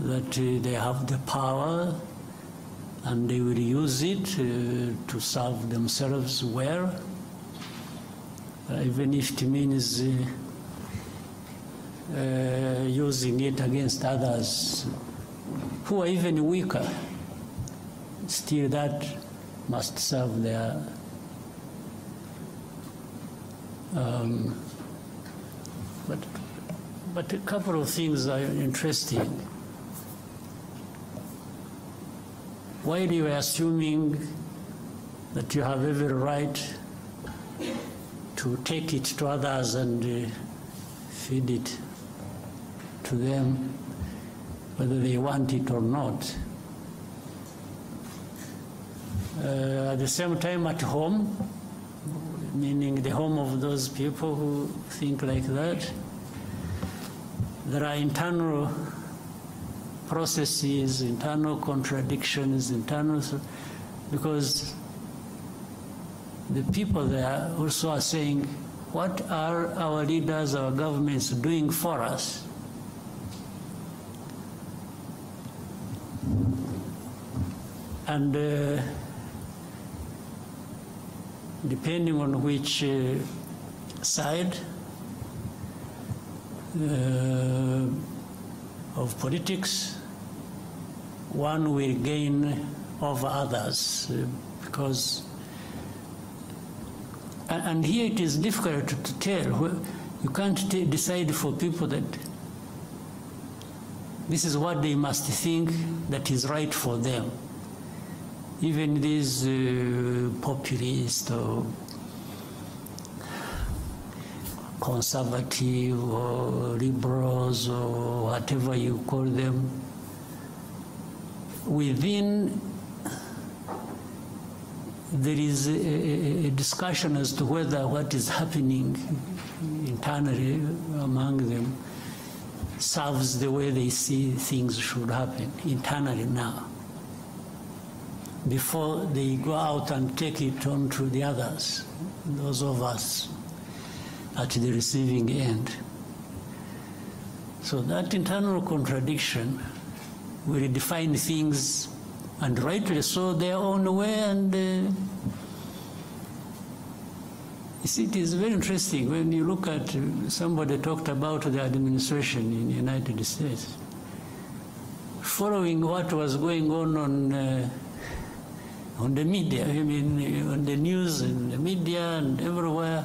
that they have the power and they will use it to serve themselves well, even if it means using it against others who are even weaker. Still, that must serve their but a couple of things are interesting. While you are assuming that you have every right to take it to others and feed it to them, whether they want it or not, at the same time at home, meaning the home of those people who think like that, there are internal processes, internal contradictions, because the people there also are saying, what are our leaders, our governments doing for us? And depending on which side of politics, one will gain over others, because, and here it is difficult to tell. You can't decide for people that this is what they must think that is right for them. Even these populist or conservative or liberals or whatever you call them, within there is a discussion as to whether what is happening internally among them serves the way they see things should happen internally now, before they go out and take it on to the others, those of us at the receiving end. So that internal contradiction will define things, and rightly so, their own way. And you see, it is very interesting when you look at, somebody talked about the administration in the United States. Following what was going on the media, I mean, on the news and the media and everywhere,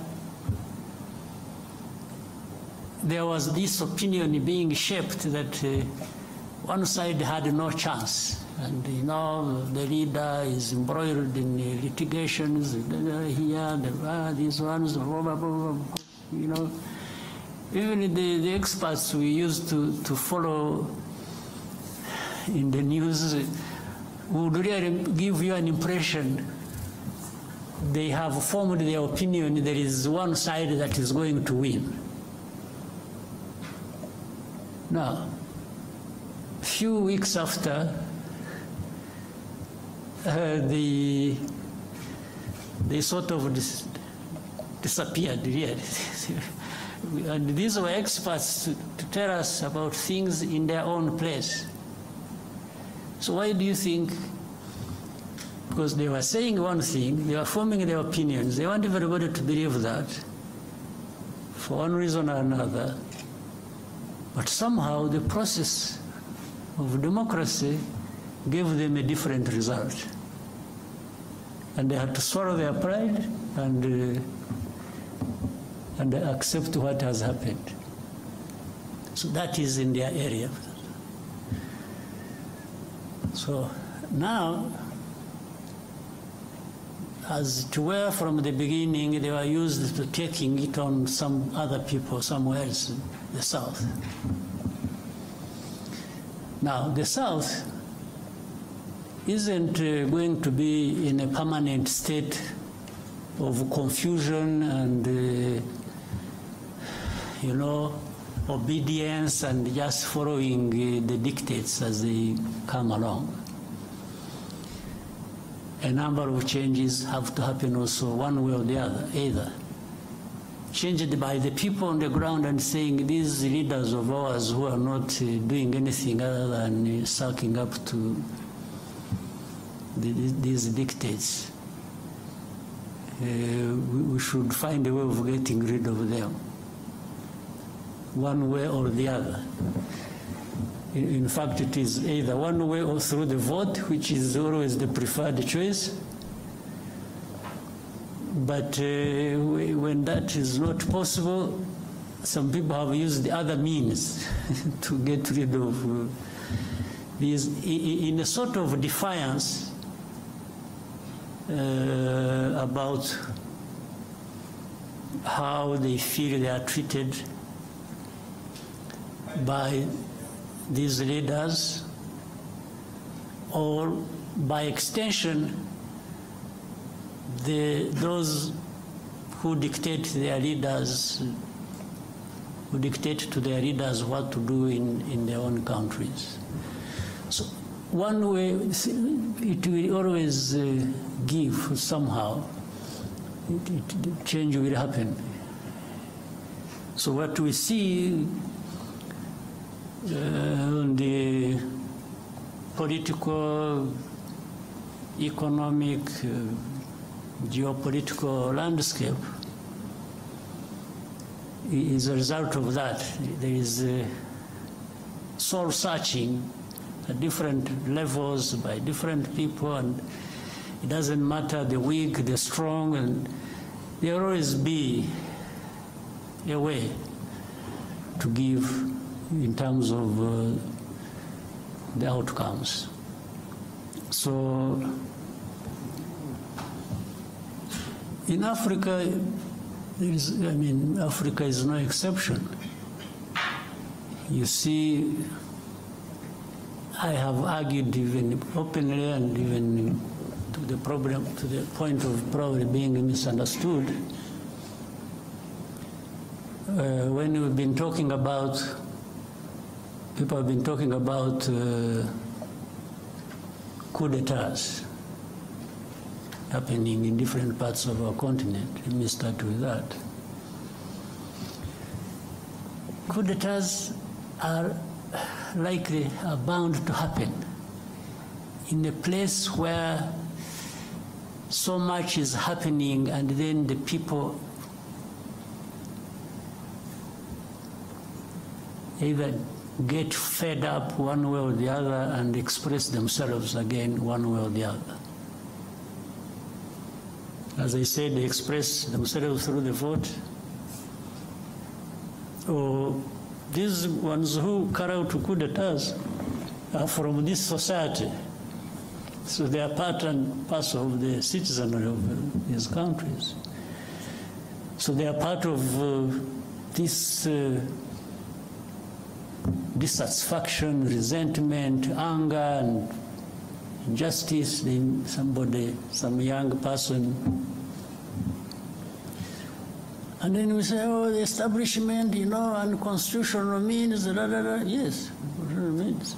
there was this opinion being shaped that one side had no chance. And, you know, the leader is embroiled in litigations here, these ones, blah, blah, blah, blah, you know. Even the experts we used to follow in the news would really give you an impression they have formed their opinion, there is one side that is going to win. Now, a few weeks after, they sort of disappeared, really. And these were experts to tell us about things in their own place. So why do you think? Because they were saying one thing, they were forming their opinions, they want everybody to believe that, for one reason or another. But somehow the process of democracy gave them a different result. And they had to swallow their pride and accept what has happened. So that is in their area. So now, as it were from the beginning, they were used to taking it on some other people somewhere else in the South. Now, the South isn't going to be in a permanent state of confusion and, you know, obedience and just following the dictates as they come along. A number of changes have to happen also one way or the other, either. changed by the people on the ground and saying these leaders of ours who are not doing anything other than sucking up to these dictates, we should find a way of getting rid of them, one way or the other. In fact, it is either one way or through the vote, which is always the preferred choice. But when that is not possible, some people have used the other means to get rid of these, in a sort of defiance about how they feel they are treated by these leaders, or by extension, those who dictate their leaders, who dictate to their leaders what to do in their own countries. So one way, it will always give somehow, change will happen. So what we see on the political, economic, geopolitical landscape is a result of that. There is soul searching at different levels by different people, and it doesn't matter the weak, the strong, and there will always be a way to give in terms of the outcomes. So in Africa, Africa is no exception. You see, I have argued even openly and even to the point of probably being misunderstood. When we've been talking about, people have been talking about coup d'etats happening in different parts of our continent. Let me start with that. Coup d'etats are bound to happen in a place where so much is happening, and then the people either get fed up one way or the other and express themselves again one way or the other. As I said, they express themselves through the vote, or these ones who carry out coup d'etats are from this society. So they are part and parcel of the citizenry of these countries. So they are part of this dissatisfaction, resentment, anger, and injustice. Some young person. And then we say, oh, the establishment, unconstitutional means, Yes, means.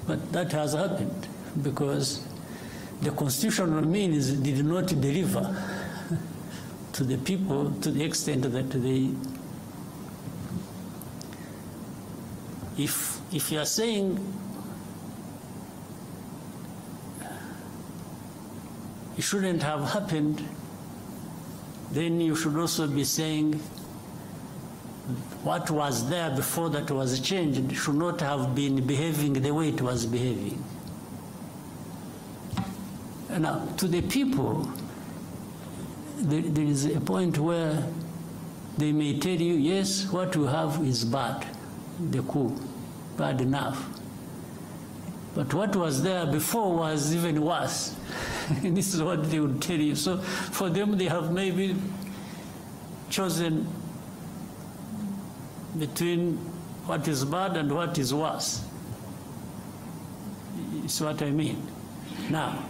But that has happened because the constitutional means did not deliver to the people to the extent that they, if you are saying it shouldn't have happened, then you should also be saying what was there before that was changed should not have been behaving the way it was behaving. Now, to the people, there is a point where they may tell you, yes, what you have is bad, the coup, bad enough. But what was there before was even worse. This is what they would tell you. So for them, they have maybe chosen between what is bad and what is worse. It's what I mean. Now,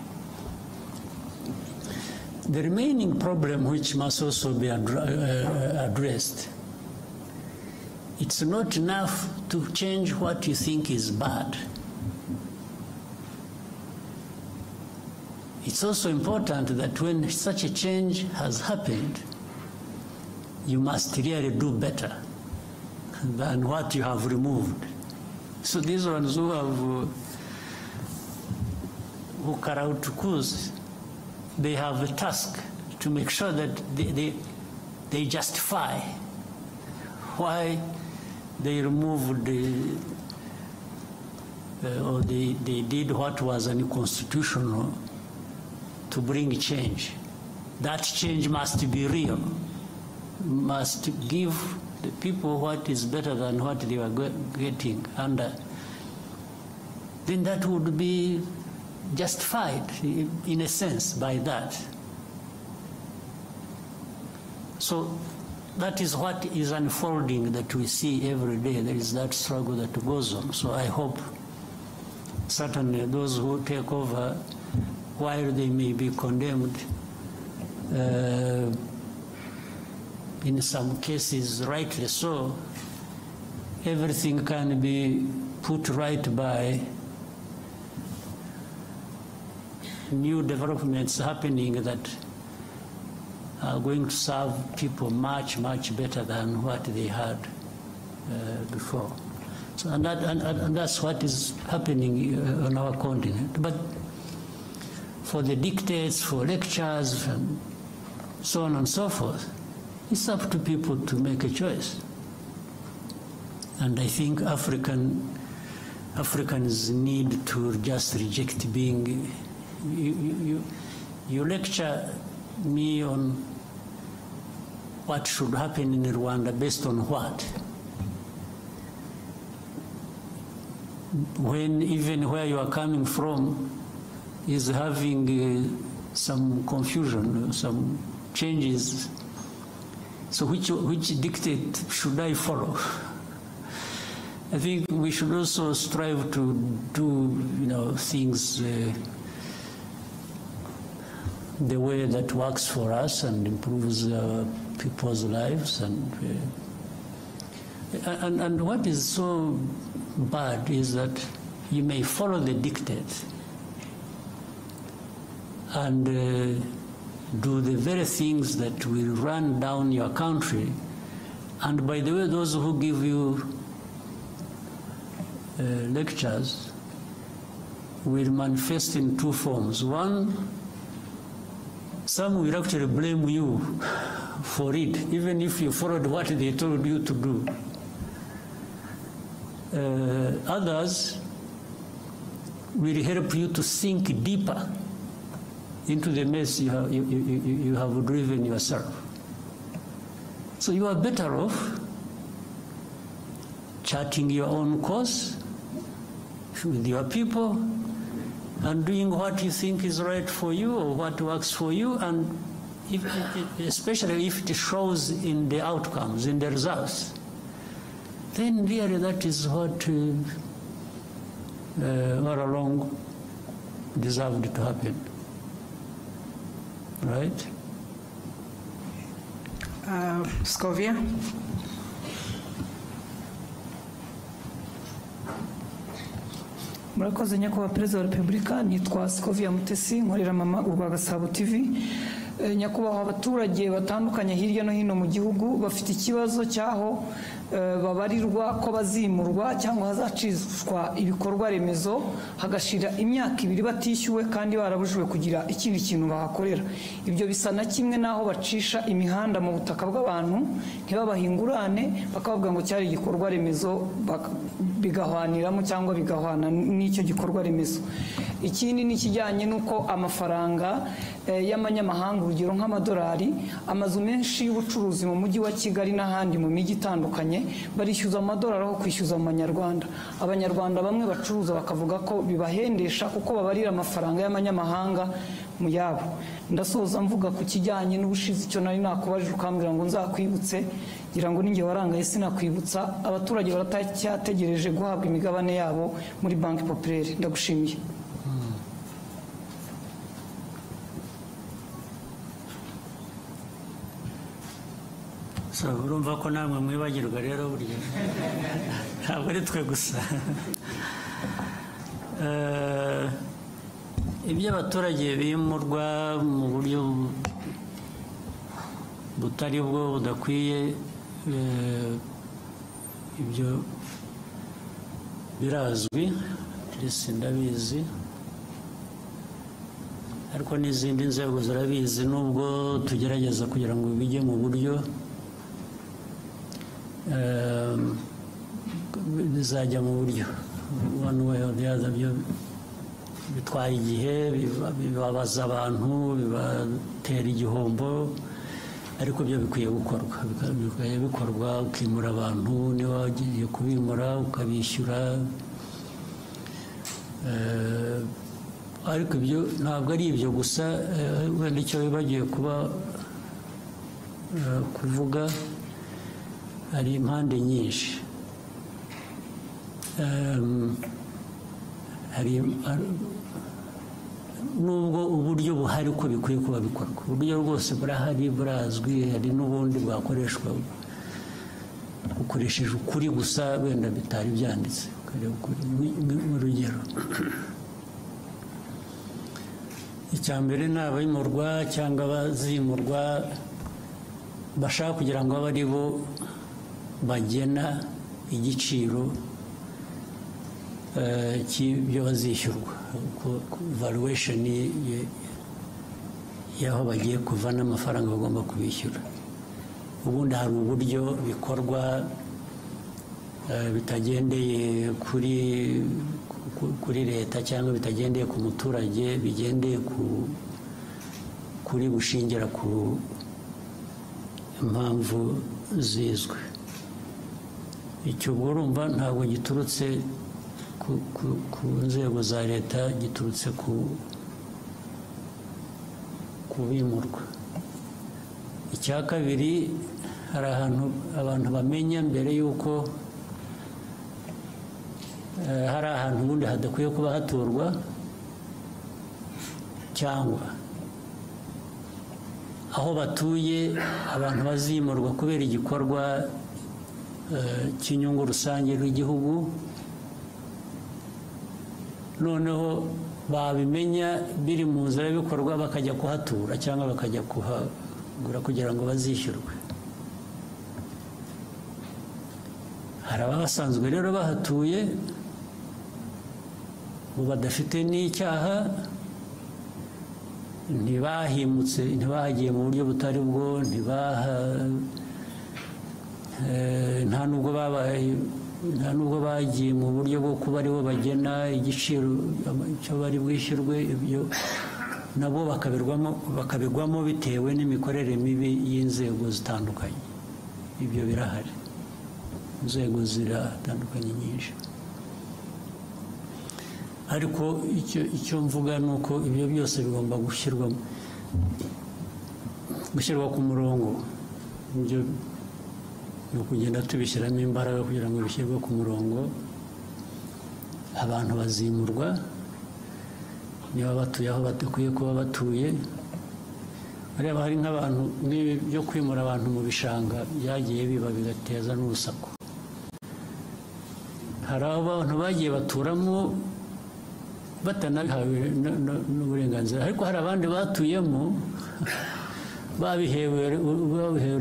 the remaining problem, which must also be addressed, it's not enough to change what you think is bad. It's also important that when such a change has happened, you must really do better than what you have removed. So these ones who have who carry out coups, they have a task to make sure that they justify why they removed or they did what was unconstitutional to bring change. That change must be real, must give the people what is better than what they were getting, and then that would be justified in a sense by that. So that is what is unfolding that we see every day. There is that struggle that goes on. So I hope certainly those who take over, while they may be condemned, in some cases rightly so, everything can be put right by new developments happening that are going to serve people much, much better than what they had before. So, and that's what is happening on our continent. But for the dictates, for lectures, and so on and so forth, it's up to people to make a choice. And I think Africans need to just reject being, you lecture me on what should happen in Rwanda based on what? When even where you are coming from is having some confusion, some changes. So which dictate should I follow? I think we should also strive to do, things the way that works for us and improves people's lives. And what is so bad is that you may follow the dictate and do the very things that will run down your country. And by the way, those who give you lectures will manifest in two forms. One, some will actually blame you for it, even if you followed what they told you to do. Others will help you to sink deeper into the mess you have driven yourself. So you are better off charting your own course with your people and doing what you think is right for you or what works for you, and especially if it shows in the outcomes, in the results, then really that is what all along deserved to happen. Right? Scovia? Murakoze nyakubahwa Perezida wa Repubulika, nitwa Scovia Mutesi, nkorera mama urwa Gasabo TV. Nyakubahwa abaturage batandukanye hirya no hino mu gihugu bafite ikibazo cyaho babarirwa ko bazimurwa cyangwa hazacishwa ibikorwa remezo hagashira imyaka 2 batishyuwe kandi barabujwe kugira ikindi kintu bahakorera. Ibyo bisa na kimwe naho bacisha imihanda mu butaka bw'abantu ntibabahingurane bakavuga ngo cyari igikorwa remezo bigahwaniramo cyangwa bigahwana n'icyo gikorwa remezo. Ikindi ni kijyanye nuko amafaranga y'amanyamahanga urugero nk'amadolari, amazu menshi y'ubucuruzi mu mujyi wa Kigali n'ahandi mu mijyi itandukanye barishyuza amadolari aho kwishyuza mu manyarwanda. Abanyarwanda bamwe bacuruza bakavuga ko bibahendesha kuko babarira amafaranga y'amanyamahanga mu yabo. Ndasoza mvuga ku kijyanye n'ubushizi icyo nari nakubajije ukambwira ngo nzakwibutse, ngira ngo ninjye warangaye sinakwibutsa. Abaturage baratacyategereje guhabwa imigabane yabo muri Banki Populaire. Ndagushimiye. So urumva ko namwe mwibagirwa rero burya ntabwo ari twe gusa. Ibyo abaturage bimurwa mu buryo butari bwo budakwiye, ibyo birazwi ndetse ndabizi, ariko n'izindi nzego zirabizi, nubwo tugerageza kugira ngo bijye mu buryo bizajya mu buryo one way or the other. Byo bitwaye igihe, bibabaza abantu, bibatera igihombo, ariko byo bikwiye gukorwa, bikwiye bikorwa, ukimura abantu, niba wagiye kubimura ukabishyura, ariko ibyo ntabwo ari ibyo gusa. Wenda icyo bibagiye kuvuga, hari impande nyinshi. Nubwo uburyo buhari ko bikwiye kuba bikorwa, uburyo rwose burahari, burazwi, hari n'ubundi bwakoreshwa ukoresheje ukuri gusa, wenda bitari byanditse. Urugero, icya mbere ni abimurwa cyangwa abazimurwa bashaka kugira ngo abe ari bo bagena igiciro cy'ibyo bazishyurwa, valuation y'aho bagiye kuva n'amafaranga bagomba kubishyura. Ubundi hari uburyo bikorwa bitagendeye kuri leta cyangwa bitagendeye ku muturage, bigendeye kuri bushingira ku impamvu zizwe. Icyo urumva ntabwo giturutse ku nzego za leta, giturutse ku bimurwa. Icya kabiri, hari ahantu abantu bamenya mbere y'uko hari ahantu ubundi hadakwiye kuba haturwa, cyangwa aho batuye abantu bazimurwa kubera igikorwa cy'inyungu rusange rw'igihugu, noneho babimenya biri mu nzira y'ibikorwa bakajya kuhatura cyangwa bakajya kuhagura kugira ngo bazishyurwe. Hari abasanzwe rero bahatuye badafite n'icyaha, ntibahimutse, ntibahagiye mu buryo butari bwo, nta nubwo bagiye mu buryo bwo kuba aribo bagena igiciro cyo bari bwishyurwe. Ibyo nabo bakabigwamo bitewe n'imikorere mibi y'inzego zitandukanye. Ibyo birahari, inzego ziratandukanye nyinshi, ariko icyo mvuga ni uko ibyo byose bigomba gushyirwa ku murongo. Ibyo ni ukugenda tubishyiramo imbaraga kugira ngo bishyirwe ku murongo. Abantu bazimurwa niba batuye aho badakwiye kuba batuye. Hariya hari nk'abantu byo kwimura abantu mu bishanga byagiye biba bigateza n'urusaku. Hari abantu bagiye baturamo batanabihawe n'uburenganzira, ariko hari abandi batuyemo babihewe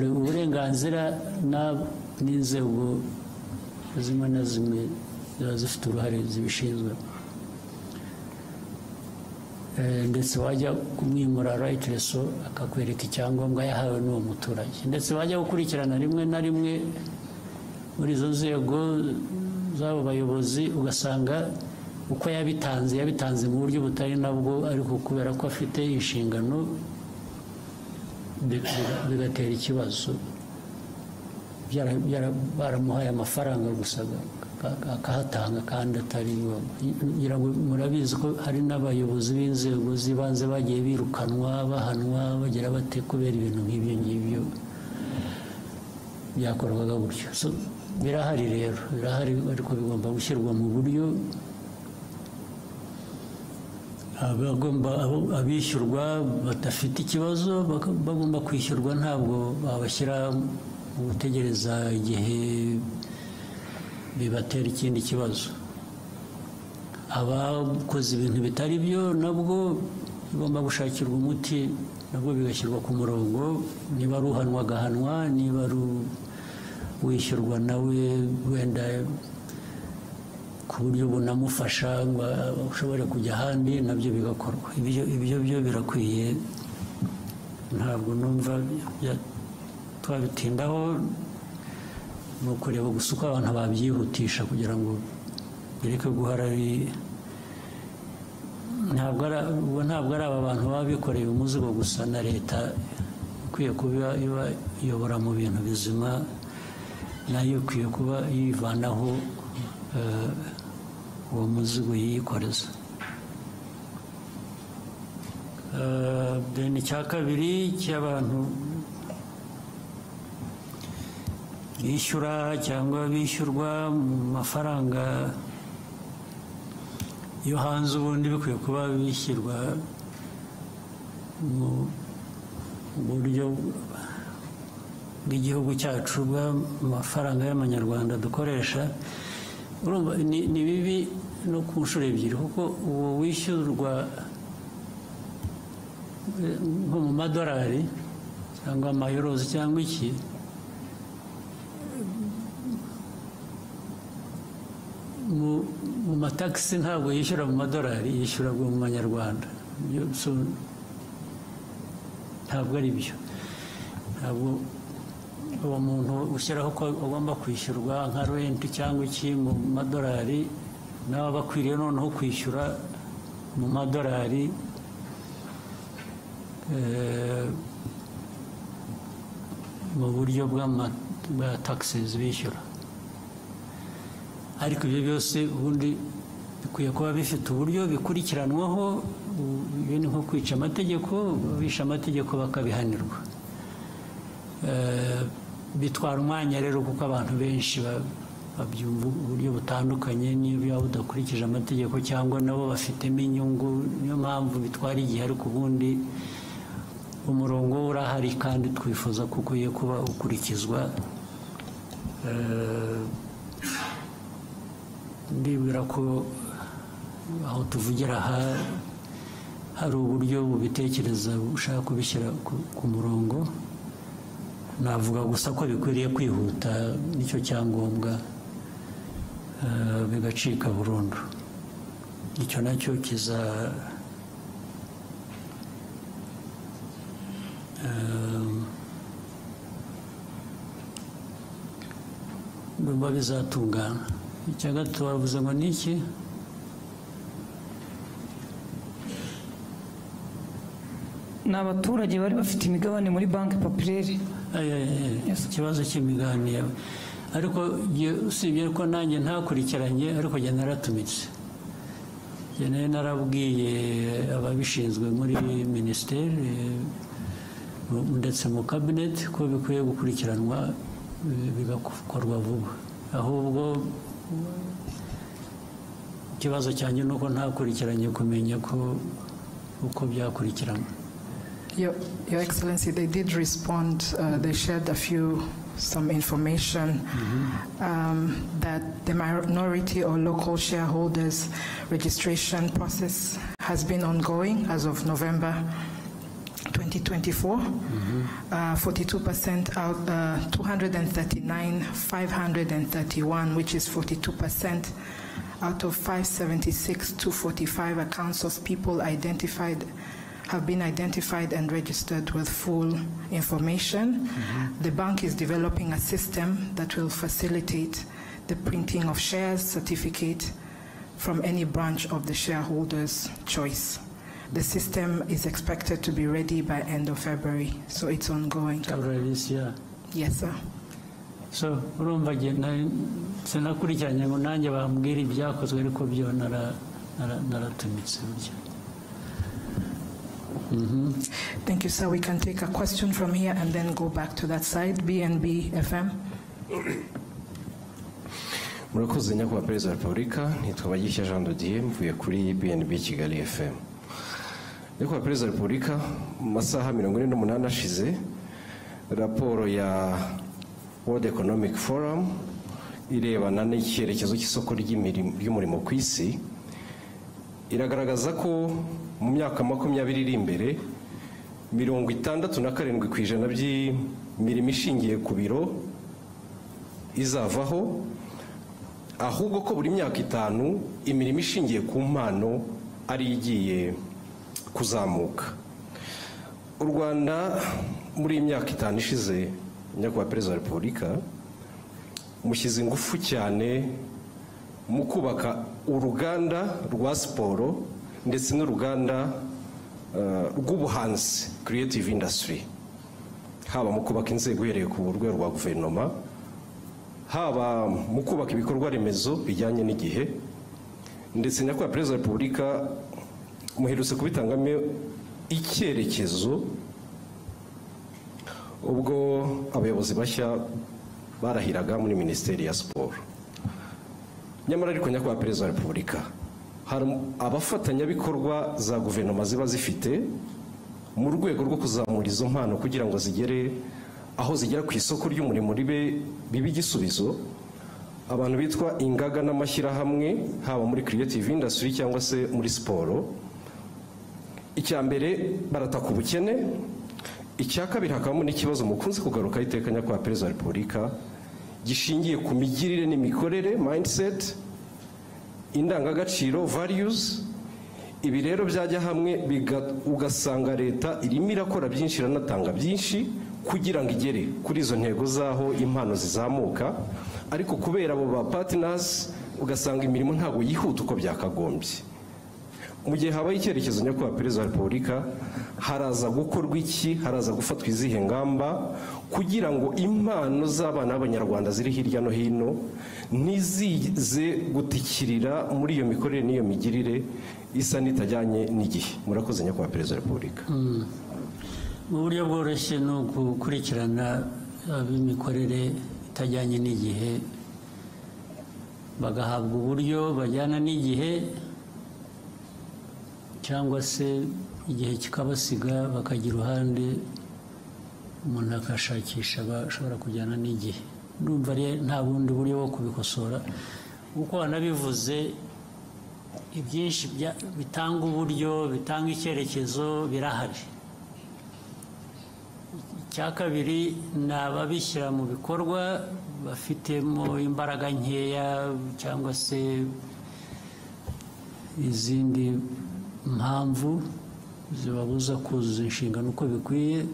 uburenganzira n'inzego zimwe na zimwe ziba zifite uruhare zibishinzwe. Ndetse wajya kumwimura right reso akakwereka icyangombwa yahawe n'uwo muturage, ndetse wajya gukurikirana rimwe na rimwe muri izo nzego z'abo bayobozi ugasanga uko yabitanze mu buryo butari nabwo, ariko kubera ko afite inshingano bigatera ikibazo. Baramuhaye amafaranga gusa akahatanga kandi atari ngombwa. Murabizi ko hari n'abayobozi b'inzego z'ibanze bagiye birukanwa, bahanwa, bagira bate kubera ibintu nk'ibyo ngibyo byakorwaga gutyo. Birahari rero, birahari, ariko bigomba gushyirwa mu buryo abishyurwa badafite ikibazo bagomba kwishyurwa, ntabwo babashyira mu gutegereza igihe bibatera ikindi kibazo. Abakoze ibintu bitari byo nabwo igomba gushakirwa umuti nabwo bigashyirwa ku murongo, niba ari uhanwa agahanwa, niba ari wishyurwa nawe wenda ku buryo bunamufasha ngo ushobore kujya ahandi, nabyo bigakorwa. Ibyo byo birakwiye, ntabwo numva twabitindaho, ni ukureba gusa uko abantu babyihutisha kugira ngo bireke guhora ari ntabwo ari aba bantu baba bikoreye umuzigo gusa, na leta ikwiye kuba iyobora mu bintu bizima, nayo ikwiye kuba yivanaho uwo muzigo yikoreza. Icya kabiri cy'abantu bishyura cyangwa bishyurwa mu mafaranga yo hanze, ubundi bikwiye kuba bishyirwa mu buryo bw'igihugu cyacu bw'amafaranga y'amanyarwanda dukoresha. Urumva ni bibi no ku nshuro ebyiri, kuko uwo wishyurwa nko mu madolari cyangwa amayorozi cyangwa iki, mu matakisi ntabwo yishyura mu madolari, yishyura mu manyarwanda. Ntabwo ari byo. Ntabwo uwo muntu ushyiraho ko agomba kwishyurwa nka renti cyangwa iki mu madolari, nawe aba akwiriye noneho kwishyura mu madolari mu buryo bwa taxes bishyura. Ariko ibyo byose ubundi bikwiye kuba bifite uburyo bikurikiranwaho. Ibi ni nko kwica amategeko, bisha amategeko bakabihanirwa. Bitwara umwanya rero, kuko abantu benshi babyumva uburyo butandukanye, niba budakurikije amategeko cyangwa nabo bafitemo inyungu, niyo mpamvu bitwara igihe. Ariko ubundi umurongo urahari kandi twifuza ko ukwiye kuba ukurikizwa. Ndibwira ko aho tuvugira aha hari uburyo bubitekereza bushaka kubishyira ku murongo. Navuga gusa ko bikwiriye kwihuta, nicyo cyangombwa, bigacika burundu. Icyo nacyo ndumva bizatungana. Icya gatatu bavuze ngo ni iki? Ni abaturage bari bafite imigabane muri banki populaire. Ikibazo cy'imigabane, ariko usibye ko nanjye ntakurikiranye, ariko njye naratumitse. Njye narabwiye ababishinzwe muri minisiteri ndetse mu kabineti ko bikwiye gukurikiranwa bigakorwa vuba. Ahubwo ikibazo cyanjye ni uko ntakurikiranye kumenya ko uko byakurikiranwa. Your Excellency, they did respond. They shared some information that the minority or local shareholders registration process has been ongoing as of November 2024. 42% out, 239,531, which is 42% out of 576,245 accounts of people have been identified and registered with full information. The bank is developing a system that will facilitate the printing of shares certificate from any branch of the shareholder's choice. The system is expected to be ready by end of February, so it's ongoing. February this year? Yes, sir. So, urumva sinakurikiranye ngo nanjye bambwira ibyakozwe, ariko byo naratumitse burya. Thank you, sir. We can take a question from here and then go back to that side. BNB FM. Murakoze nyakubahwa Perezida wa Repubulika, nitwa Bagisha Jean de Dieu, mvuye kuri BNB Kigali FM. Nyakubahwa Perezida wa Repubulika, mu masaha 48 ashize, raporo ya World Economic Forum irebana n'icyerekezo cy'isoko ry'umurimo ku isi iragaragaza ko mu myaka 20 iri imbere 67% by'imirimo ishingiye ku biro izavaho, ahubwo ko buri myaka 5 imirimo ishingiye ku mpano ari igiye kuzamuka. U Rwanda muri imyaka 5 ishize, nyakubahwa Perezida wa Repubulika, mushyize ingufu cyane mu kubaka uruganda rwa siporo ndetse n'uruganda rw'ubuhanzi, creative industry, haba mu kubaka inzego uhereye ku rwego rwa guverinoma, haba mu kubaka ibikorwa remezo bijyanye n'igihe, ndetse nyakubahwa Perezida wa Repubulika muherutse kubitangamo icyerekezo ubwo abayobozi bashya barahiraga muri Minisiteri ya Siporo. Nyamara ariko nyakubahwa Perezida wa Repubulika, hari abafatanyabikorwa za guverinoma ziba zifite mu rwego rwo kuzamura izo mpano kugira ngo zigere aho zigera ku isoko ry'umurimo bibe igisubizo. Abantu bitwa ingaga n'amashyirahamwe, haba muri creative industry cyangwa se muri siporo. Icya mbere barataka ubukene, icya kabiri hakabamo n'ikibazo mukunze kugaruka iteka nyakubahwa Perezida wa Repubulika gishingiye ku migirire n'imikorere, mindset, indangagaciro, values. Ibi rero byajya hamwe ugasanga leta irimo irakora byinshi, iranatanga byinshi kugira ngo igere kuri izo ntego zaho impano zizamuka, ariko kubera abo ba partners ugasanga imirimo ntabwo yihuta uko byakagombye. Mu gihe habaye icyerekezo nyakubahwa Perezida wa Repubulika, haraza gukorwa iki, haraza gufatwa izihe ngamba kugira ngo impano z'abana b'Abanyarwanda ziri hirya no hino ntizize gutikirira muri iyo mikorere n'iyo migirire isa n'itajyanye n'igihe? Murakoze nyakubahwa Perezida wa Repubulika. Mu buryo bworoshye ni ugukurikirana ab'imikorere itajyanye n'igihe, bagahabwa uburyo bajyana n'igihe, cyangwa se igihe kikabasiga bakagira uruhande umuntu akashakisha bashobora kujyana n'igihe. Ndumva nta bundi buryo bwo kubikosora, kuko wanabivuze ibyinshi bitanga uburyo, bitanga icyerekezo birahari. Icya kabiri ni ababishyira mu bikorwa bafitemo imbaraga nkeya cyangwa se izindi mpamvu zibabuza kuzuza inshingano uko bikwiye.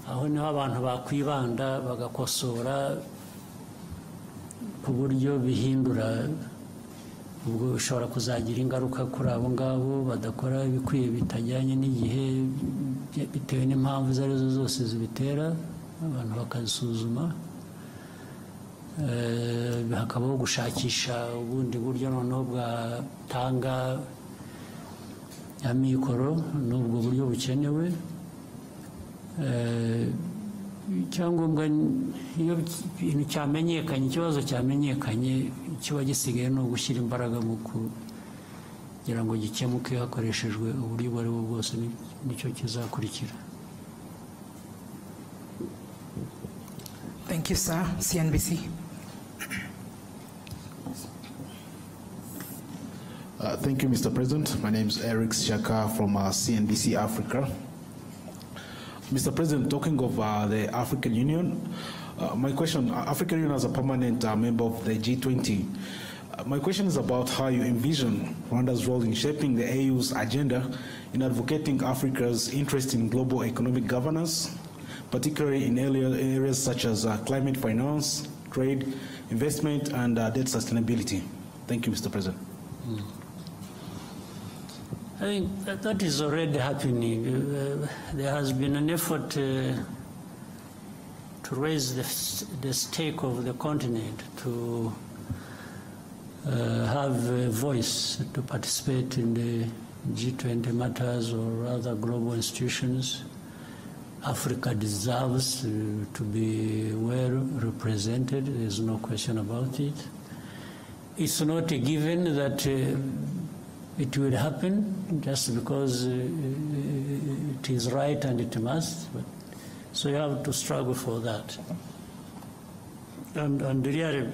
Aho niho abantu bakwibanda bagakosora ku buryo bihindura, ubwo bishobora kuzagira ingaruka kuri abo ngabo badakora ibikwiye bitajyanye n'igihe bitewe n'impamvu izo arizo zose zibitera, abantu bakazisuzuma. Hakabaho gushakisha ubundi buryo noneho bwatanga amikoro n'ubwo buryo bukenewe. Icyangombwa iyo ikintu cyamenyekanye, ikibazo cyamenyekanye, kiba gisigaye no gushyira imbaraga mu kugira ngo gikemuke hakoreshejwe uburyo ubwo ari bwo bwose, nicyo kizakurikira. Thank you, sir. CNBC. Thank you, Mr. President. My name is Eric Shaka from CNBC Africa. Mr. President, talking of the African Union, my question, African Union as a permanent member of the G20, my question is about how you envision Rwanda's role in shaping the AU's agenda in advocating Africa's interest in global economic governance, particularly in areas such as climate finance, trade, investment, and debt sustainability. Thank you, Mr. President. I think that is already happening. There has been an effort to raise the stake of the continent, to have a voice, to participate in the G20 matters or other global institutions. Africa deserves to be well represented. There's no question about it. It's not a given that it will happen just because it is right and it must. But, so you have to struggle for that. And really,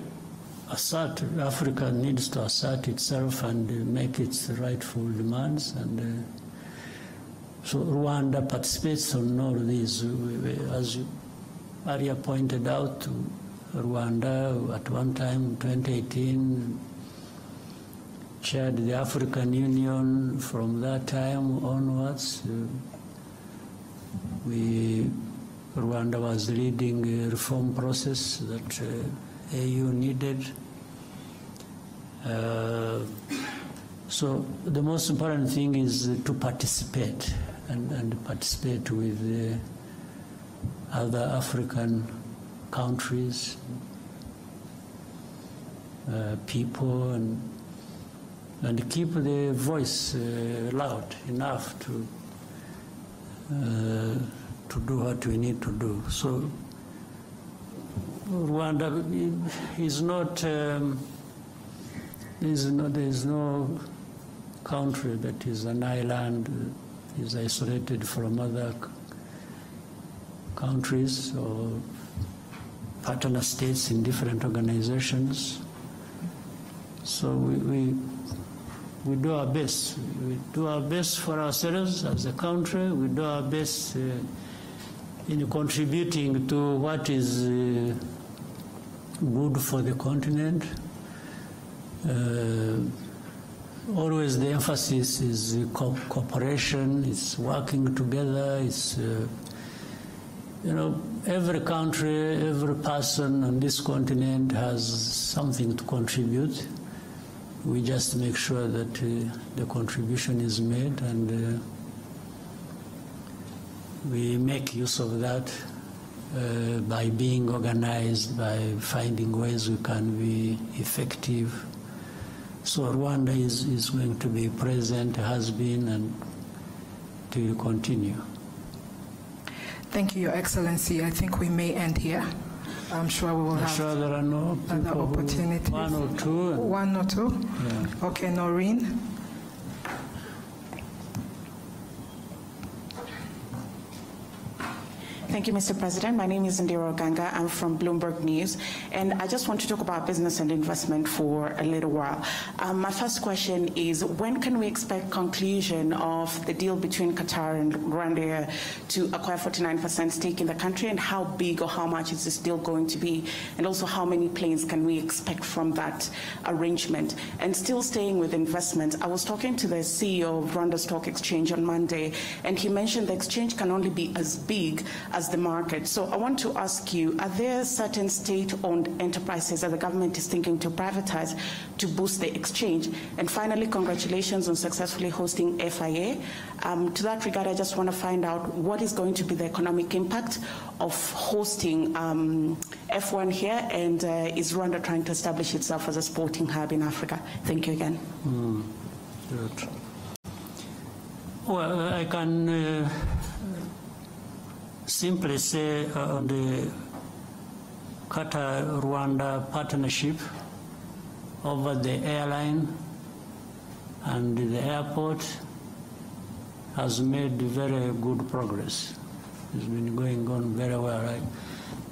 Africa needs to assert itself and make its rightful demands, and so Rwanda participates on all these. As Maria pointed out, Rwanda at one time, 2018, chaired the African Union. From that time onwards, Rwanda was leading a reform process that AU needed. So the most important thing is to participate and participate with other African countries, people, and keep the voice loud enough to do what we need to do. So Rwanda is not, there is no country that is an island, is isolated from other countries or partner states in different organizations. So we do our best. We do our best for ourselves as a country. We do our best in contributing to what is good for the continent. Always the emphasis is cooperation, it's working together, it's, every country, every person on this continent has something to contribute. We just make sure that the contribution is made, and we make use of that by being organized, by finding ways we can be effective. So Rwanda is going to be present, has been, and will continue. Thank you, Your Excellency. I think we may end here. I'm sure we will have there are no other opportunities. One or two. One or two? Yeah. Okay, Noreen. Thank you, Mr. President. My name is Ndiro Ganga. I'm from Bloomberg News, and I just want to talk about business and investment for a little while. My first question is, when can we expect conclusion of the deal between Qatar and Rwanda to acquire 49% stake in the country, and how big or how much is this deal going to be, and also how many planes can we expect from that arrangement? And still staying with investment, I was talking to the CEO of Rwanda Stock Exchange on Monday, and he mentioned the exchange can only be as big as the market. So I want to ask you, are there certain state-owned enterprises that the government is thinking to privatize to boost the exchange? And finally, congratulations on successfully hosting FIA. To that regard, I just want to find out what is going to be the economic impact of hosting F1 here, and is Rwanda trying to establish itself as a sporting hub in Africa? Thank you again. Good. Well, I can simply say on the Qatar-Rwanda partnership over the airline and the airport has made very good progress. It's been going on very well. Right?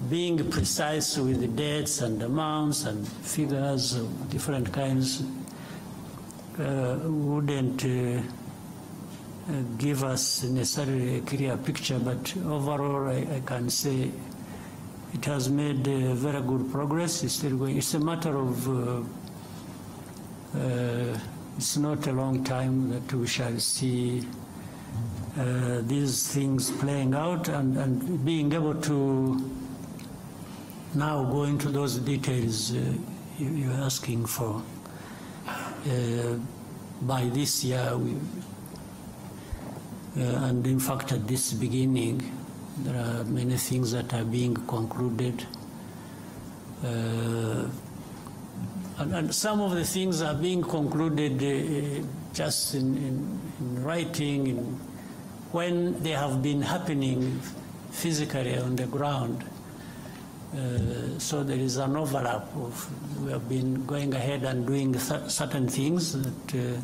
Being precise with the dates and amounts and figures of different kinds wouldn't give us necessarily a clear picture, but overall I can say it has made very good progress. It's still going. It's a matter of it's not a long time that we shall see these things playing out, and being able to now go into those details you're asking for. By this year, and in fact at this beginning, there are many things that are being concluded. And some of the things are being concluded just in writing, when they have been happening physically on the ground. So there is an overlap of, we have been going ahead and doing certain things that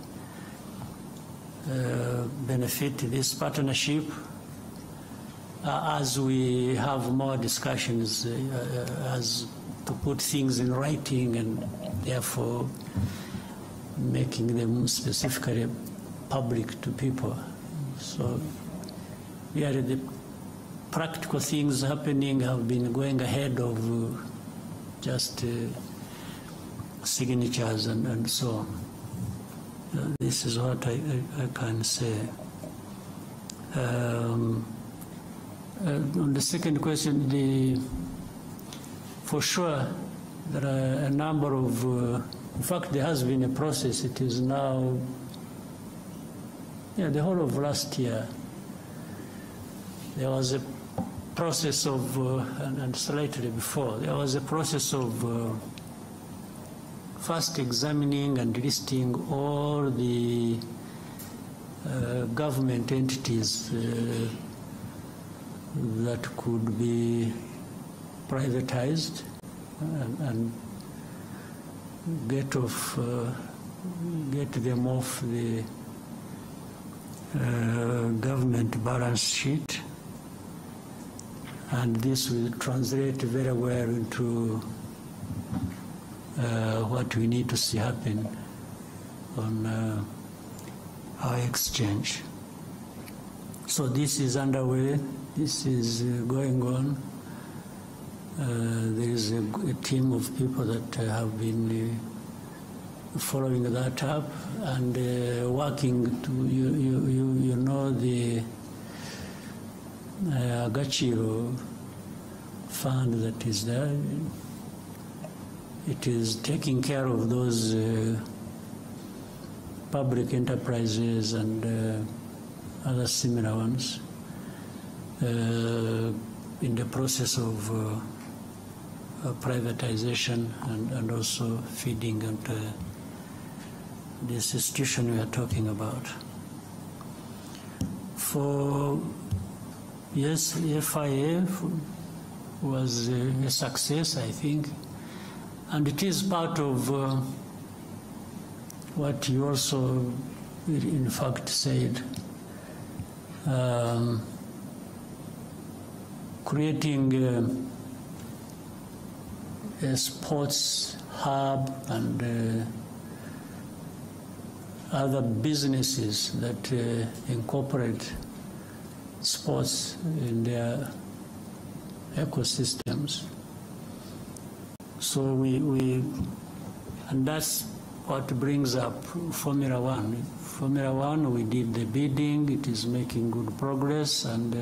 benefit this partnership. As we have more discussions, as to put things in writing and therefore making them specifically public to people. So really the practical things happening have been going ahead of just signatures and so on. This is what I can say. On the second question, for sure there are a number of, in fact there has been a process. It is now, the whole of last year, there was a process of, and slightly before, there was a process of first examining and listing all the government entities that could be privatized and get them off the government balance sheet, and this will translate very well into what we need to see happen on our exchange. So this is underway, this is going on. There is a team of people that have been following that up and working to, you know, the Agachiro fund that is there. It is taking care of those public enterprises and other similar ones in the process of privatization and also feeding into this institution we are talking about. For, yes, the FIA was a success, I think. And it is part of what you also, in fact, said, creating a sports hub and other businesses that incorporate sports in their ecosystems. So and that's what brings up Formula One. Formula One, we did the bidding, it is making good progress, and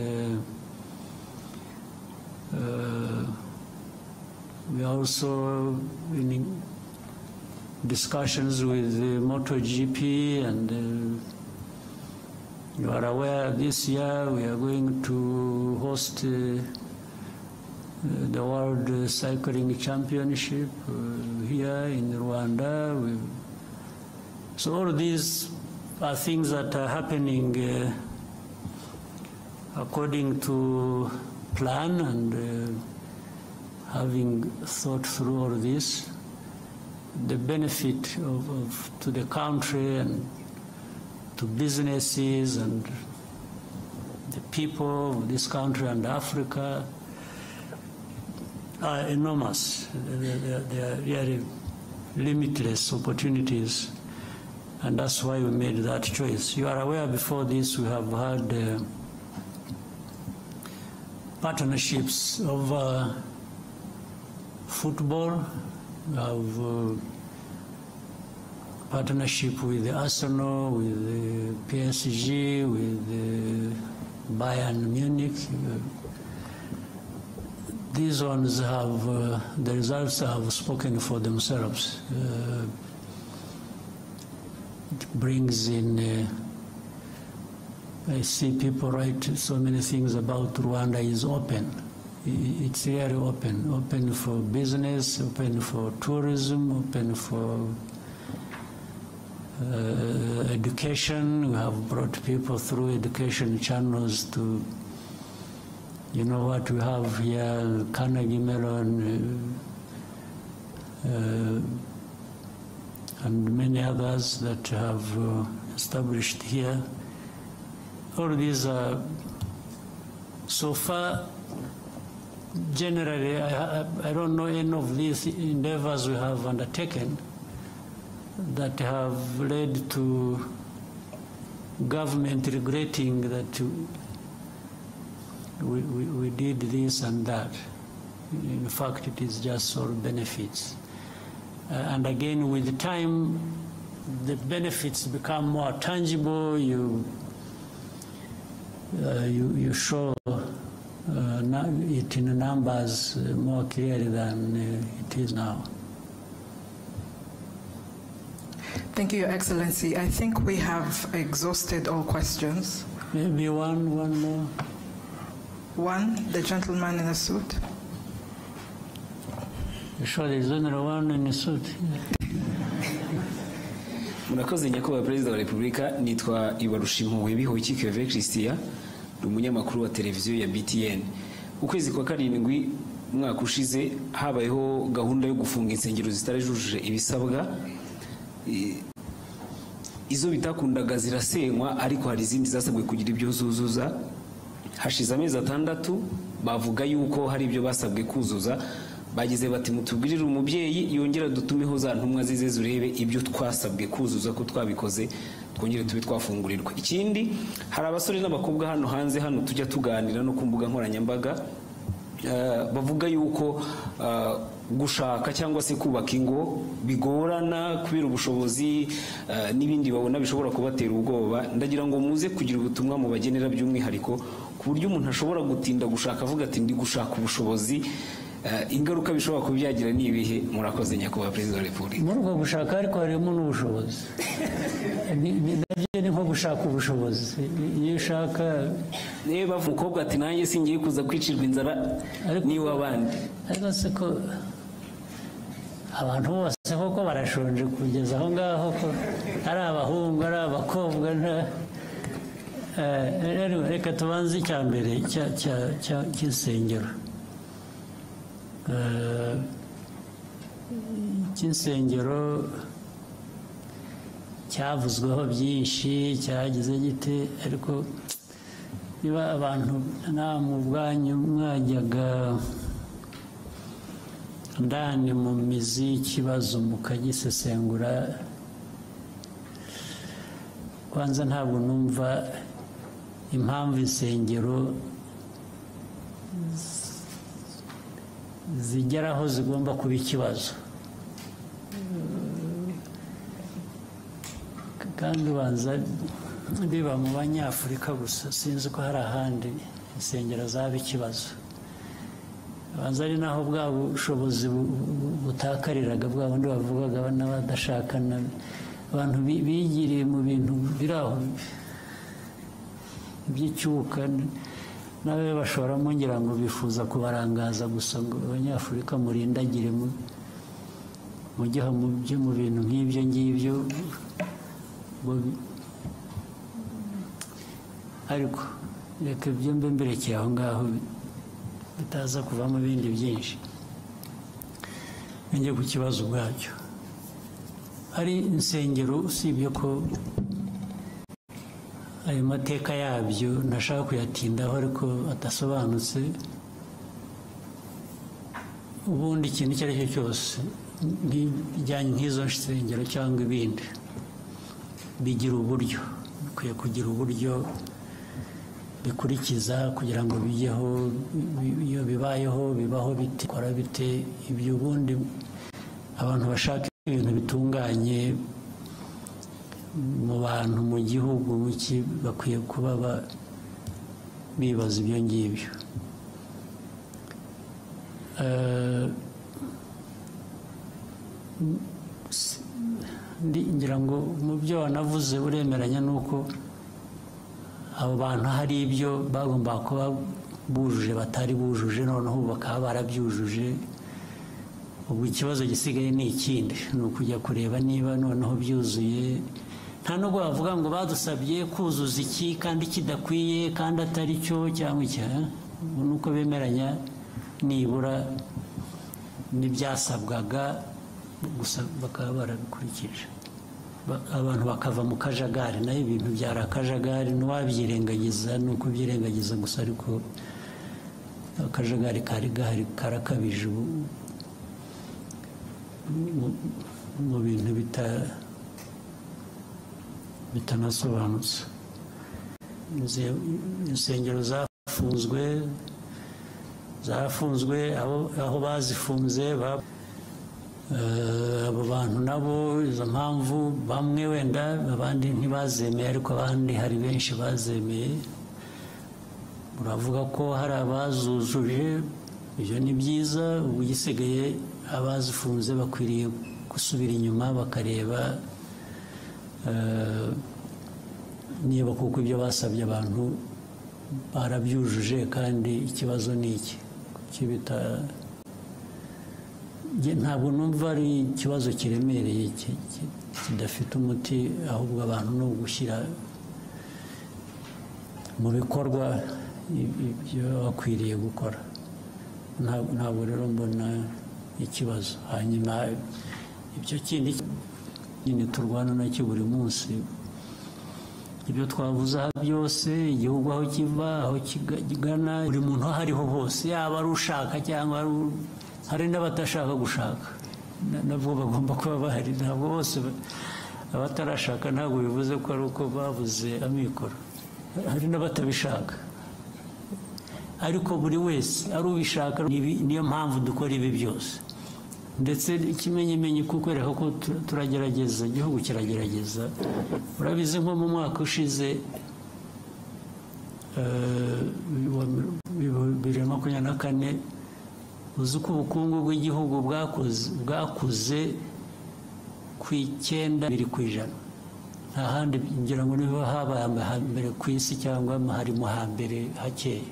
we are also in discussions with MotoGP, and you are aware this year we are going to host the World Cycling Championship here in Rwanda. So all these are things that are happening according to plan, and having thought through all this, the benefit to the country and to businesses and the people of this country and Africa are enormous. They are really limitless opportunities, and that's why we made that choice. You are aware before this we have had partnerships over football. We have partnership with Arsenal, with PSG, with Bayern Munich. These ones have, the results have spoken for themselves. It brings in, I see people write so many things about Rwanda is open. It's really open for business, open for tourism, open for education. We have brought people through education channels to, you know what we have here, Carnegie Mellon, and many others that have established here. All these are, so far, generally, I don't know any of these endeavors we have undertaken that have led to government regretting that we did this and that. In fact, it is just all benefits. And again, with time, the benefits become more tangible. You show it in numbers more clearly than it is now. Thank you, Your Excellency. I think we have exhausted all questions. Maybe one more. One, the gentleman in the suit. You sure there's only one in the suit? Murakoze nyakubahwa Perezida wa Repubulika, nitwa Ibarushimuwe Bihoyiki Keve Christian, umunyamakuru wa televiziyo ya BTN. Ukwezi kwa karindwi mwaka ushize habayeho gahunda yo gufunga insengero zitarajujuje ibisabwa. Izo bitakundaga zirasenywa, ariko hari izindi zasabwe kugira ibyo zuzuza. Hashize amezi 6 bavuga yuko hari ibyo basabwe kuzuza. Bagize bati mutubwirire umubyeyi yongera dutumeho za ntumwa zize zurebe ibyo twasabwe kuzuza ko twabikoze, twongere tube twafungurirwa. Ikindi, hari abasore n'abakobwa hano hanze hano tujya tuganira no ku mbuga nkoranyambaga, bavuga yuko gushaka cyangwa se kubaka ingo bigorana kubera ubushobozi n'ibindi babona bishobora kubatera ubwoba. Ndagira ngo muze kugira ubutumwa mu bagenera by'umwihariko ku buryo umuntu ashobora gutinda gushaka avuga ati ndi gushaka ubushobozi, ingaruka bishobora kubyagira nibihe. Murakoze nyakubahwa Perezida wa Repubulika. Muri uko gushaka ariko harimo n'ubushobozi. Nabyo ni nko gushaka ubushobozi. Iyo ushaka niba umukobwa ati nanjye singiye kuza kwicirwa inzara niwe abandi. Ariko se ko abantu bose koko barashonje kugeza aho ngaho ko ari abahungu ari abakobwa. Reka tubanze icya mbere cy'insengero. Ikinsengero cyavuzweho byinshi, cyagize gite, ariko niba abantu nta mu bwanyu mwajyaga ndani mu mizi y'ikibazo mukagisesengura, kwanza ntabwo numva impamvu insengero zigeraho zigomba kuba ikibazo. Kandi banza biba mu Banyafurika gusa, sinzi ko hari ahandi insengero zaba ikibazo. Banza ari naho bwa bushobozi butakariraga, bwa bundi bavugaga n'abadashakana, abantu bigiriye mu bintu biraho by'icyuka, nawe bashoramo ngira ngo bifuza kubarangaza gusa ngo Abanyafurika murindagire mujya mu bintu nk'ibyo ngibyo. Ariko reka ibyo mbe mberekeye aho ngaho bitaza kuvamo ibindi byinshi. Njye ku kibazo ubwacyo, hari insengero usibye ko ayo mateka yabyo ntashaka kuyatindaho ariko adasobanutse. Ubundi ikintu icyo ari cyo cyose bijyanye nk'izo nsengero cyangwa ibindi bigira uburyo, bikwiye kugira uburyo bikurikiza kugira ngo bijyeho. Iyo bibayeho bibaho bite, kora bite, ibyo ubundi abantu bashaka ibintu bitunganye mu bantu mu gihugu bakwiye kuba bibaza ibyo ngibyo. Ngira ngo mu byo wanavuze uremeranya nuko abo bantu hari ibyo bagomba kuba bujuje batari bujuje, noneho bakaba barabyujuje. Ubu ikibazo gisigaye ni ikindi, ni ukujya kureba niba noneho byuzuye. Nta nubwo bavuga ngo badusabye kuzuza iki kandi kidakwiye kandi atari cyo cyangwa icya, nuko bemeranya nibura n'ibyasabwaga gusa bakaba barabikurikije. Abantu bakava mu kajagari, nayo ibintu byari akajagari, ntiwabyirengagiza, ni ukubyirengagiza gusa, ariko akajagari kari gahari karakabije mu bintu bitanasobanutse. Insengero zafunzwe aho bazifunze abo bantu nabo izo mpamvu bamwe wenda abandi ntibazemeye ariko abandi hari benshi bazemeye. Uravuga ko hari abazujuje, ibyo ni byiza. Ubu gisigaye abazifunze bakwiriye gusubira inyuma bakareba niba kuko ibyo basabye abantu barabyujuje, kandi ikibazo ni iki ntabwo numva ari ikibazo kiremereye kidafite umuti, ahubwo abantu no gushyira mu bikorwa ibyo bakwiriye gukora. Ntabwo rero mbona ikibazo. Hanyuma ibyo kindi nyine turwana nacyo buri munsi, ibyo twavuze aha byose, igihugu aho kiva aho kigana, buri muntu aho ariho hose, yaba ari ushaka cyangwa hari n'abatashaka gushaka, nabwo bagomba kuba bahari. Ntabwo bose abatarashaka ntabwo bivuze ko ari uko babuze amikoro, hari n'abatabishaka, ariko buri wese ari ubishaka. Niyo mpamvu dukora ibi byose, ndetse ikimenyimenyi kukwereka ko turagerageza, igihugu kiragerageza. Urabizi nko mu mwaka ushize 2024, uzi ko ubukungu bw'igihugu bwakuze ku 9%. Nta handi ngira ngo niho habaye mbere ku isi cyangwa harimo hambere hakeya.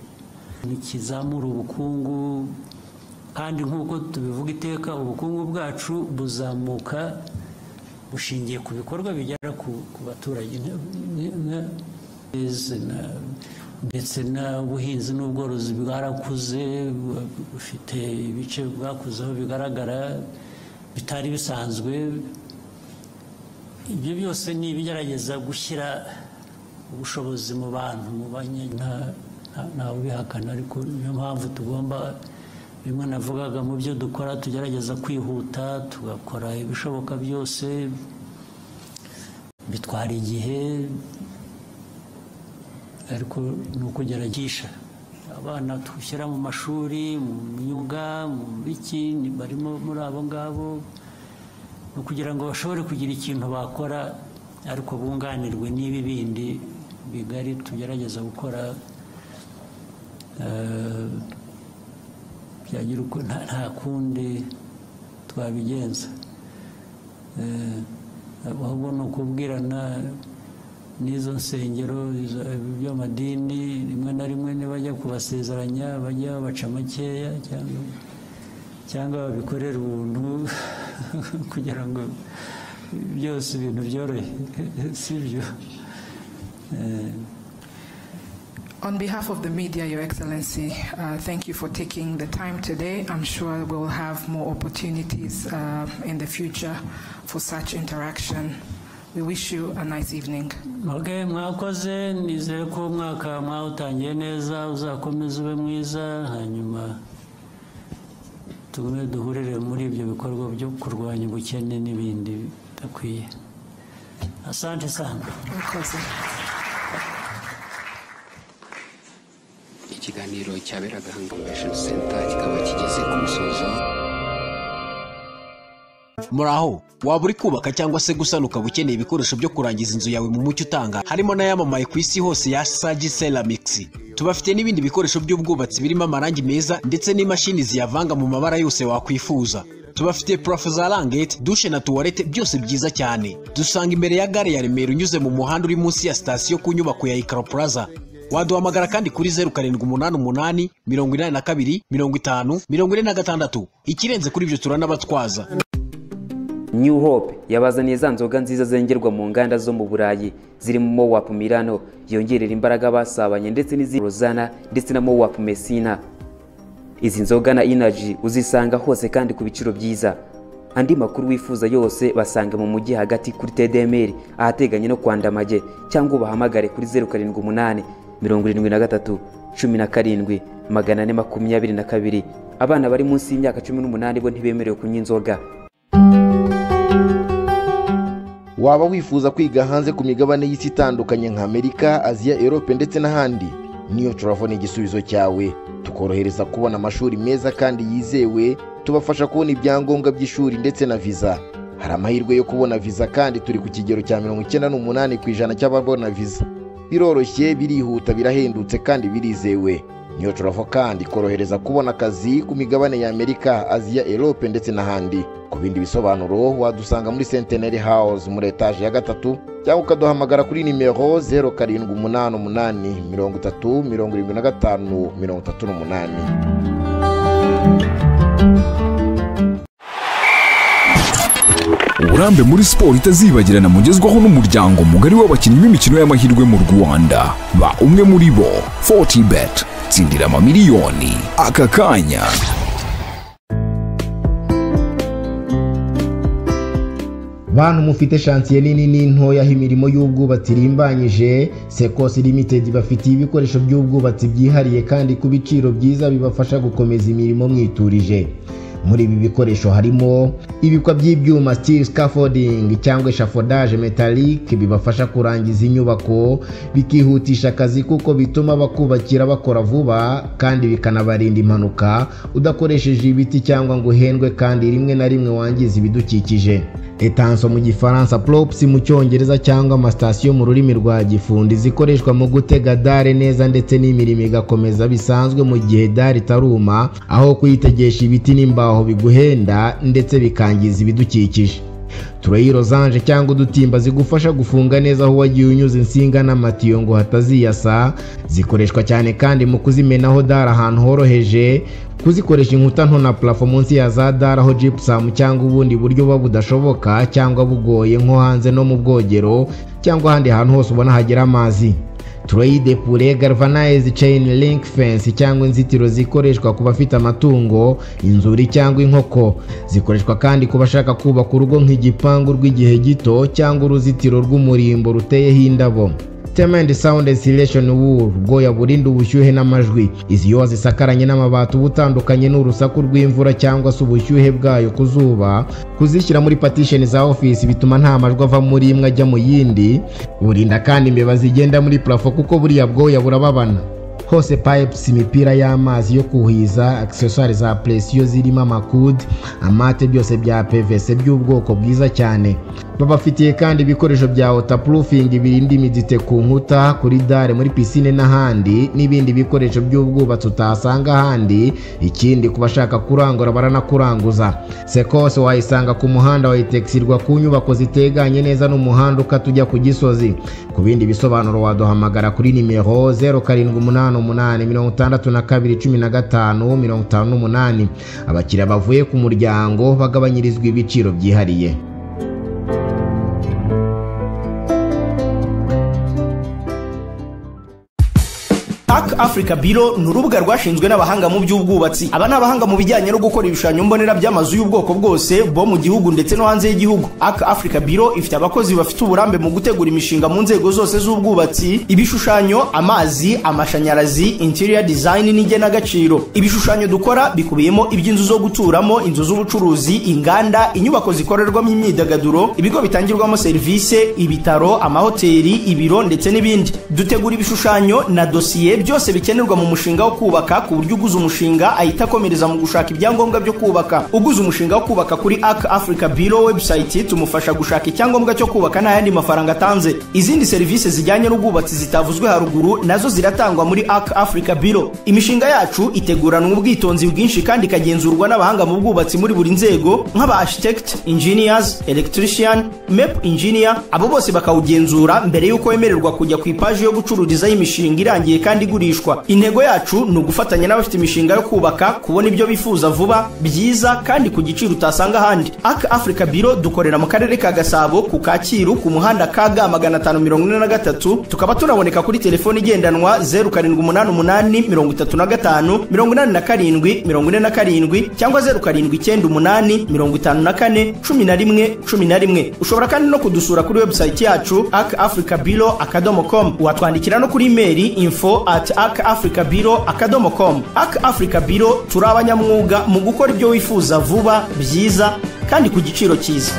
Nikizamura ubukungu, kandi nk'uko tubivuga iteka, ubukungu bwacu buzamuka bushingiye ku bikorwa bigera ku baturage, ndetse n'ubuhinzi n'ubworozi bwarakuze, bufite ibice bwakuzeho bigaragara bitari bisanzwe. Ibyo byose ni ibigerageza gushyira ubushobozi mu bantu, mu ntawe ubihakana, ariko niyo mpamvu tugomba, bimwe navugaga mu byo dukora, tugerageza kwihuta tugakora ibishoboka byose. Bitwara igihe, ariko ni ukugeragisha abana dushyira mu mashuri, mu myuga, mu biki, barimo muri abo ngabo, no kugira ngo bashobore kugira ikintu bakora, ariko bunganirwe n'ibi bindi bigari tugerageza gukora. Byagira uko nta kundi twabigenza, ahubwo ni ukubwirana n'izo nsengero by'amadini. Rimwe na rimwe nibajya kubasezeranya bajya babaca makeya, cyangwa babikorera ubuntu kugira ngo byose ibintu byorohe, sibyo? On behalf of the media, Your Excellency, thank you for taking the time today. I'm sure we'll have more opportunities in the future for such interaction. We wish you a nice evening. Okay, mwakoze, nizere ko mwaka mwawutangiye neza, uzakomeza ube mwiza, hanyuma tugume duhurire muri ibyo bikorwa byo kurwanya ubukene n'ibindi bidakwiye. Asante sana. Mwakoze. Ikiganiro cyaberaga hano Convention Center kikaba kigeze ku musozo. Muraho, waba uri kubaka cyangwa se gusana ukaba ukeneye ibikoresho byo kurangiza inzu yawe mu mucyo utanga, harimo n'ayamamaye ku isi hose ya Sagi Ceramics. Tubafite n'ibindi bikoresho by'ubwubatsi birimo amarangi meza ndetse n'imashini ziyavanga mu mabara yose wakwifuza. Tubafite parafo za rangete, dushe na tuwarete, byose byiza cyane. Dusanga imbere ya gare ya Remera unyuze mu muhanda uri munsi ya sitasiyo ku nyubako ya Ikaro Plaza. Waduhamagara kandi kuri 0788 82 50 46. Ikirenze kuri ibyo turanabatwaza. New Hope yabazaniye za nzoga nziza zengerwa mu nganda zo mu Burayi zirimo Mowap Milano yongerera imbaraga basabanye, ndetse n'izi Rozana ndetse na Mowap Messina. Izi nzoga na Energy uzisanga hose kandi ku biciro byiza. Andi makuru wifuza yose basanga mu mujyi hagati kuri TDMR ahateganye no Kwandamage, cyangwa ubahamagare kuri 078 73 17 422. Abana bari munsi y'imyaka 18 bo ntibemerewe kunywa inzoga. Waba wifuza kwiga hanze ku migabane y'isi itandukanye nka Amerika, Aziya, Europe ndetse n'ahandi? Niyo Travel igisubizo cyawe. Tukorohereza kubona amashuri meza kandi yizewe, tubafasha kubona ibyangombwa by'ishuri ndetse na visa. Hari amahirwe yo kubona visa kandi turi ku kigero cya 98% cy'ababona visa. Biroroshye, birihuta, birahendutse kandi birizewe. Niyo Travel kandi korohereza kubona akazi ku migabane ya Amerika, Aziya, Europe ndetse n'ahandi. Ku bindi bisobanuro wadusanga muri Centenary House muri etage ya 3 cyangwa ukaduhamagara kuri nimero 0788 Uburambe muri sport itazibagirana mugezwaho n'umuryango mugari w'abakinnyi b'imikino y'amahirwe mu Rwanda. Ba umwe muri bo 40bet, tsindira amamiliyoni aka kanya. Bantu mufite chantier nini n'intoya imirimo y'ubwubatsi irimbanyije, Secos Limited bafitiye ibikoresho by'ubwubatsi byihariye kandi ku biciro byiza bibafasha gukomeza imirimo mwiturije. Muri ibi bikoresho harimo ibikwa by'ibyuma steel scaffolding cyangwa echafodage metallic bibafasha kurangiza inyubako, bikihutisha akazi kuko bituma bakubakira bakora vuba kandi bikanabarinda impanuka udakoresheje ibiti cyangwa ngo hendwe kandi rimwe na rimwe wangiza ibidukikije. Etanso mu gifaransa, props mu cyongereza cyangwa amastation mu rurimi rwa Gifundi zikoreshwa mu gutega dare neza ndetse n'imirimo igakomeza bisanzwe mu gihe dare itaruma, aho kuyitegesha ibiti n'imbaho biguhenda ndetse bikangiza ibidukikije. Turayi rozanje cyangwa udutimba zigufasha gufunga neza aho wagiye unyuza insinga n'amatiyo ngo hataziyasa, zikoreshwa cyane kandi mu kuzimenaho dare ahantu horoheje, kuzikoresha inkuta nto na plafo munsi ya za dare aho gypsum cyangwa ubundi buryo buba budashoboka cyangwa bugoye nko hanze no mu bwogero cyangwa ahandi hantu hose ubona hagera amazi. Turayi de pure galvanized chain link fence cyangwa inzitiro zikoreshwa ku bafite amatungo, inzuri cyangwa inkoko, zikoreshwa kandi ku bashaka kubaka urugo nk'igipangu rw'igihe gito cyangwa uruzitiro rw'umurimbo ruteyeho indabo. Cement sound insulation wool, bwoya burinda ubushyuhe n'amajwi. Izi yo zisakaranye n'amabati ubutandukanye n'urusaku rw'imvura cyangwa se ubushyuhe bwayo kuzuba, kuzishyira muri partition za office bituma nta majwi ava muri imwe ajya mu yindi. Burinda kandi imbeba zigenda muri plafond kuko buriya bwoya burababana. Hose pipes, imipira y'amazi yo kuhiza, accessoires za presiyo zirimo amakude, amate byose bya PVC by'ubwoko bwiza cyane. Babafitiye kandi ibikoresho bya waterproofing birinda imidite ku nkuta, kuri dare, muri piscine n'ahandi, n'ibindi bikoresho by'ubwubatsi utasanga ahandi. Ikindi kubashaka kurangura baranakuranguza. Secos wayisanga ku muhanda wayitexirwa ku nyubako ziteganye neza n'umuhanda ukatujya ku Gisozi. Ku bindi bisobanuro waduhamagara kuri nimero 0788621558. Abakiriya bavuye ku muryango bagabanyirizwa ibiciro byihariye. Africa Bureau ni urubuga rwashinzwe n'abahanga mu by'ubwubatsi. Aba ni abahanga mu bijyanye no gukora ibishushanyo mbonera by'amazu y'ubwoko bwose bo mu gihugu ndetse no hanze y'igihugu. Africa Bureau ifite abakozi bafite uburambe mu gutegura imishinga mu nzego zose z'ubwubatsi, ibishushanyo, amazi, amashanyarazi, interior design n'igenagaciro. Ibishushanyo dukora bikubiyemo iby'inzu zo guturamo, inzu z'ubucuruzi, inganda, inyubako zikorerwamo imyidagaduro, ibigo bitangirwamo serivisi, ibitaro, amahoteli, ibiro ndetse n'ibindi. Dutegura ibishushanyo na dosiye byose bikenerwa mu mushinga wo kubaka ku buryo uguze umushinga ahita akomereza mu gushaka ibyangombwa byo kubaka. Uguze umushinga wo kubaka kuri Africa Bureau website tumufasha gushaka icyangombwa cyo kubaka nta yandi mafaranga atanze. Izindi serivisi zijyanye n'ubwubatsi zitavuzwe haruguru nazo ziratangwa muri Africa Bureau. Imishinga yacu iteguranwa ubwitonzi bwinshi kandi ikagenzurwa n'abahanga mu bwubatsi muri buri nzego nk'aba architect, engineers, electrician, map engineer. Abo bose bakawugenzura mbere yuko wemererwa kujya ku ipaji yo gucururiza imishinga irangiye kandi n'igurishwa. Intego yacu ni ugufatanya n'abafite imishinga yo kubaka kubona ibyo bifuza vuba byiza kandi ku giciro utasanga ahandi. Ak Africa Bureau dukorera mu karere ka Gasabo ku Kacyiru ku muhanda Kagame 543, tukaba tunaboneka kuri telefoni igendanwa 0788358747 cyangwa 0798541111. Ushobora kandi no kudusura kuri website yacu akafricabureau.com. Watwandikira no kuri email info@akafricabureau.com. Ak Africa Bureau turi abanyamwuga mu gukora ibyo wifuza vuba byiza kandi ku giciro cyiza.